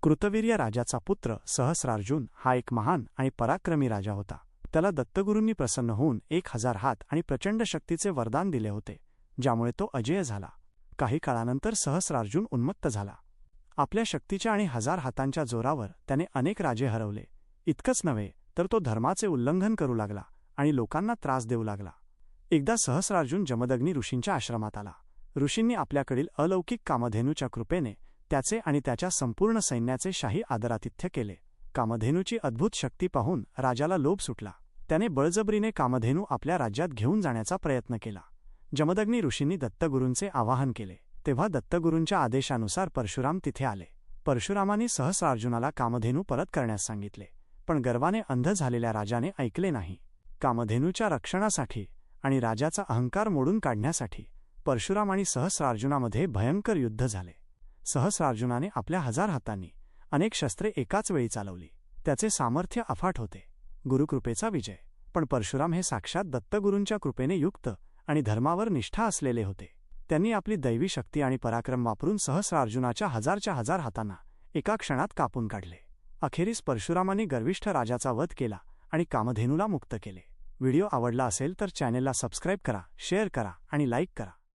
कृतवीर्य राजाचा पुत्र सहस्रार्जुन हा एक महान आणि पराक्रमी राजा होता. त्याला दत्तगुरूंनी प्रसन्न होऊन 1000 हात आणि प्रचंड शक्तीचे वरदान दिले होते, ज्यामुळे तो अजेय झाला. काही काळानंतर सहस्रार्जुन उन्मत्त झाला. आपल्या शक्तीच्या आणि 1000 हातांच्या जोरावर त्याने अनेक राजे हरवले. इतकंच नव्हे तर तो धर्माचे उल्लंघन करू लागला आणि लोकांना त्रास देऊ लागला. एकदा सहस्रार्जुन जमदग्नी ऋषींच्या आश्रमात आला. ऋषींनी आपल्याकडील अलौकिक कामधेनूच्या कृपेने त्याचे आणि त्याच्या संपूर्ण सैन्याचे शाही आदरातिथ्य केले. कामधेनूची अद्भुत शक्ती पाहून राजाला लोभ सुटला. त्याने बळजबरीने कामधेनू आपल्या राज्यात घेऊन जाण्याचा प्रयत्न केला. जमदग्नी ऋषींनी दत्तगुरूंचे आवाहन केले. तेव्हा दत्तगुरूंच्या आदेशानुसार परशुराम तिथे आले. परशुरामांनी सहस्रार्जुनाला कामधेनू परत करण्यास सांगितले, पण गर्वाने अंध झालेल्या राजाने ऐकले नाही. कामधेनूच्या रक्षणासाठी आणि राजाचा अहंकार मोडून काढण्यासाठी परशुराम आणि सहस्रार्जुनामध्ये भयंकर युद्ध झाले. सहस्रार्जुनाने आपल्या 1000 हातांनी अनेक शस्त्रे एकाच वेळी चालवली. त्याचे सामर्थ्य अफाट होते. गुरुकृपेचा विजय. पण परशुराम हे साक्षात दत्तगुरूंच्या कृपेने युक्त आणि धर्मावर निष्ठा असलेले होते. त्यांनी आपली दैवी शक्ती आणि पराक्रम वापरून सहस्रार्जुनाच्या 1000 हातांना एका क्षणात कापून काढले. अखेरीस परशुरामांनी गर्विष्ठ राजाचा वध केला आणि कामधेनूला मुक्त केले. व्हिडिओ आवडला असेल तर चॅनेलला सबस्क्राईब करा, शेअर करा आणि लाईक करा.